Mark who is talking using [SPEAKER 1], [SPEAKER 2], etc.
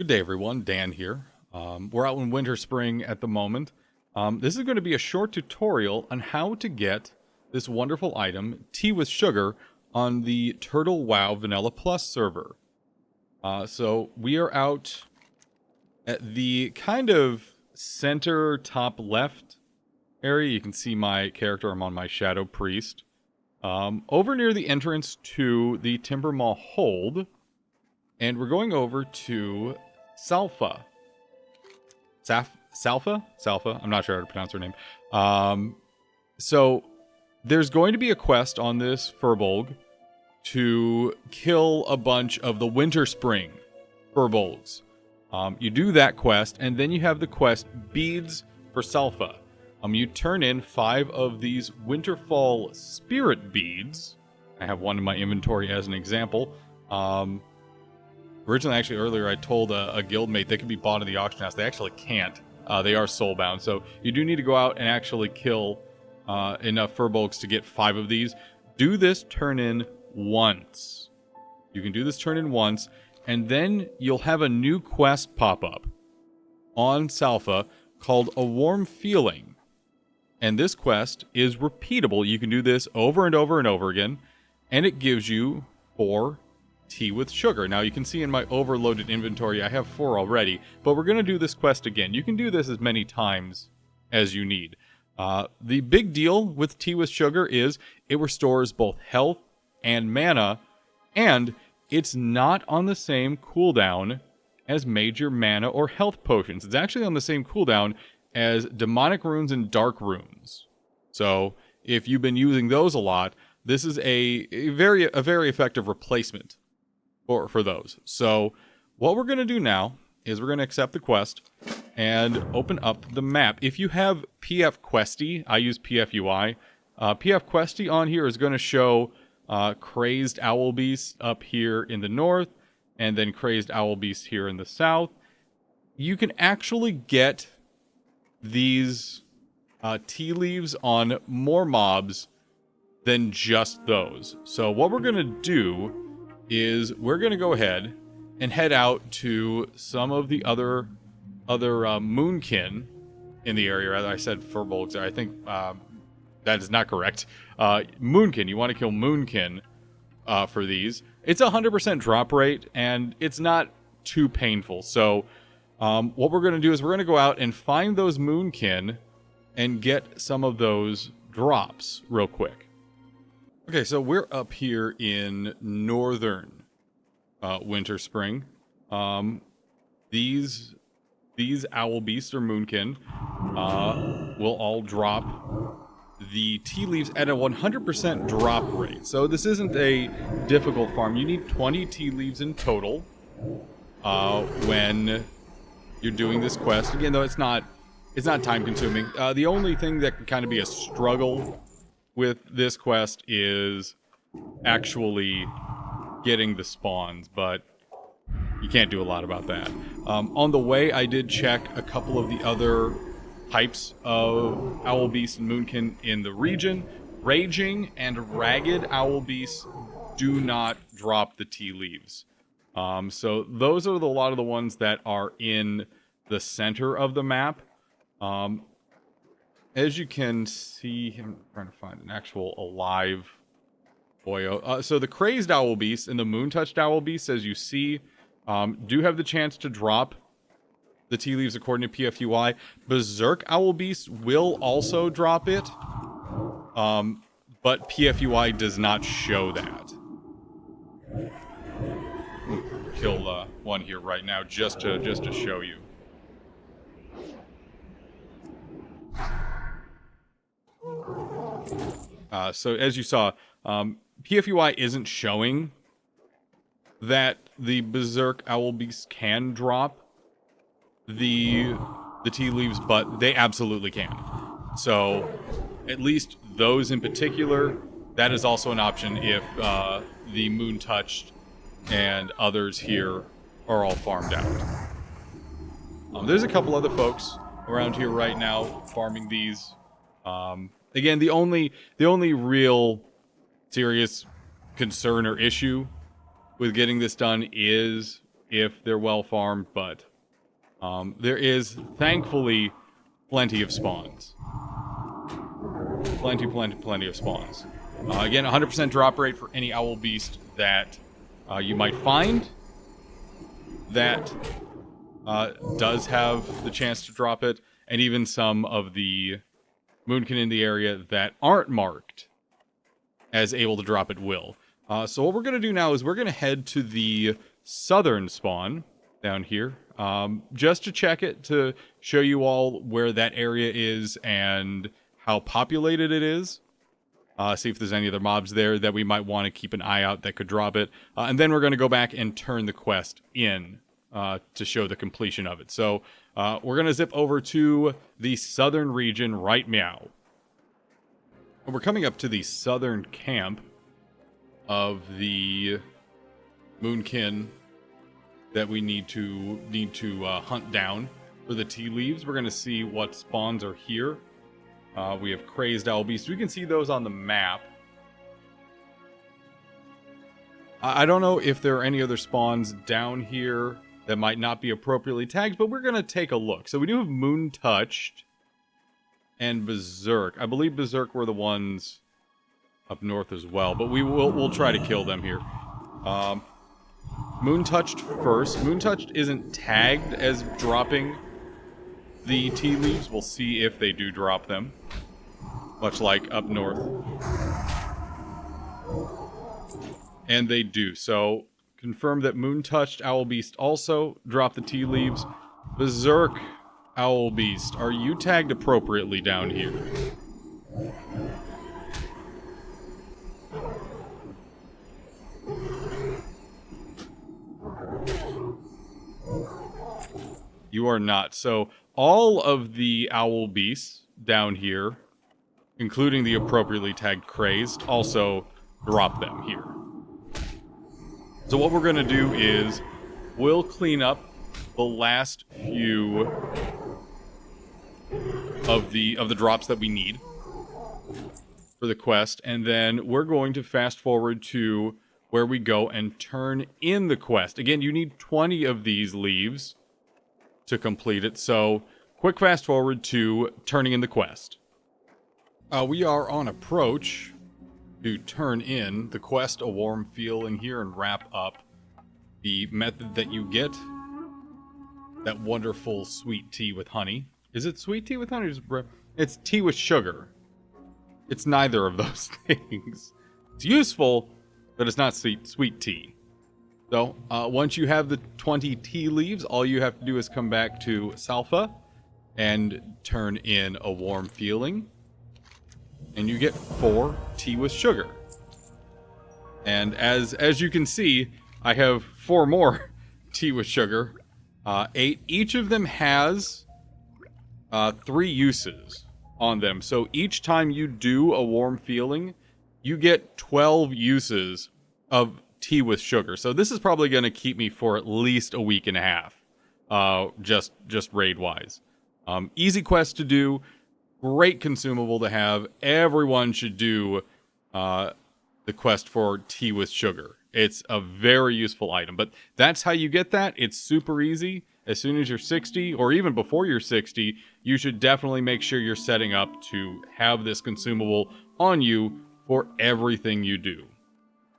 [SPEAKER 1] Good day, everyone. Dan here. We're out in Winterspring at the moment. This is going to be a short tutorial on how to get this wonderful item, tea with sugar, on the Turtle WoW Vanilla Plus server. So we are out at the kind of center top left area. You can see my character. I'm on my Shadow Priest. Over near the entrance to the Timber Maw Hold. And we're going over to Salfa. Salfa? Salfa? I'm not sure how to pronounce her name. So there's going to be a quest on this Furbolg to kill a bunch of the Winterspring Furbolgs. You do that quest, and then you have the quest Beads for Salfa. You turn in 5 of these Winterfall Spirit Beads. I have one in my inventory as an example. Originally, actually, earlier I told a guildmate they could be bought in the auction house. They actually can't. They are soulbound. So you do need to go out and actually kill enough Furbolgs to get 5 of these. Do this turn in once. You can do this turn in once, and then you'll have a new quest pop up on Salfa called A Warm Feeling. And this quest is repeatable. You can do this over and over and over again, and it gives you 4 tea with sugar. Now you can see in my overloaded inventory I have 4 already, but we're going to do this quest again. You can do this as many times as you need. The big deal with tea with sugar is it restores both health and mana, and it's not on the same cooldown as major mana or health potions. It's actually on the same cooldown as demonic runes and dark runes. So if you've been using those a lot, this is a very effective replacement for those. So what we're going to do now is we're going to accept the quest and open up the map. If you have PF Questy, I use PFUI. PF Questy on here is going to show Crazed Owl Beast up here in the north, and then Crazed Owl Beast here in the south. You can actually get these tea leaves on more mobs than just those. So what we're going to do is we're going to go ahead and head out to some of the other moonkin in the area. As I said, Furbolgs. I think that is not correct. Moonkin. You want to kill moonkin for these. It's 100% drop rate, and it's not too painful. So what we're going to do is we're going to go out and find those moonkin and get some of those drops real quick. Okay, so we're up here in northern Winterspring. These owl beasts or moonkin will all drop the tea leaves at a 100% drop rate. So this isn't a difficult farm. You need 20 tea leaves in total when you're doing this quest. Again, though, it's not time consuming. The only thing that can kind of be a struggle with this quest is actually getting the spawns, but you can't do a lot about that. On the way, I did check a couple of the other types of owl beasts and moonkin in the region. Raging and ragged owl beasts do not drop the tea leaves. So those are a lot of the ones that are in the center of the map. As you can see, I'm trying to find an actual alive boyo. So the Crazed Owl Beast and the Moon-Touched Owl Beast, as you see, do have the chance to drop the tea leaves according to PFUI. Berserk Owl Beast will also drop it, but PFUI does not show that. Kill one here right now just to show you. So as you saw, PFUI isn't showing that the Berserk Owl Beast can drop the tea leaves, but they absolutely can. So at least those in particular, that is also an option if the Moon Touched and others here are all farmed out. There's a couple other folks around here right now farming these. Again, the only real serious concern or issue with getting this done is if they're well farmed, but there is, thankfully, plenty of spawns. Plenty of spawns. Again, 100% drop rate for any owl beast that you might find that does have the chance to drop it, and even some of the moonkin in the area that aren't marked as able to drop at will. So what we're going to do now is we're going to head to the southern spawn down here, just to check it, to show you all where that area is and how populated it is. See if there's any other mobs there that we might want to keep an eye out that could drop it. And then we're going to go back and turn the quest in to show the completion of it. So we're going to zip over to the southern region right meow. We're coming up to the southern camp of the moonkin that we need to hunt down for the tea leaves. We're going to see what spawns are here. We have crazed owl beasts. We can see those on the map. I don't know if there are any other spawns down here that might not be appropriately tagged, but we're going to take a look. So we do have Moon Touched and Berserk. I believe Berserk were the ones up north as well, but we'll try to kill them here. Moon Touched first. Moon Touched isn't tagged as dropping the tea leaves. We'll see if they do drop them, much like up north. And they do. So confirm that Moon Touched Owl Beast also drop the tea leaves. Berserk Owl Beast, are you tagged appropriately down here? You are not. So all of the owl beasts down here, including the appropriately tagged crazed, also drop them here. So what we're going to do is we'll clean up the last few of the drops that we need for the quest, and then we're going to fast forward to where we go and turn in the quest. Again, you need 20 of these leaves to complete it, so quick fast forward to turning in the quest. We are on approach to turn in the quest, A Warm Feeling, here and wrap up the method that you get. That wonderful sweet tea with honey. Is it sweet tea with honey or just it's tea with sugar. It's neither of those things. It's useful, but it's not sweet tea. So, once you have the 20 tea leaves, all you have to do is come back to Salfa and turn in A Warm Feeling. And you get 4 tea with sugar. And as you can see, I have 4 more tea with sugar. 8. Each of them has 3 uses on them. So each time you do A Warm Feeling, you get 12 uses of tea with sugar. So this is probably going to keep me for at least a week and a half, just raid wise. Easy quest to do, great consumable to have. Everyone should do the quest for tea with sugar. It's a very useful item, but that's how you get that. It's super easy. As soon as you're 60, or even before you're 60, you should definitely make sure you're setting up to have this consumable on you for everything you do.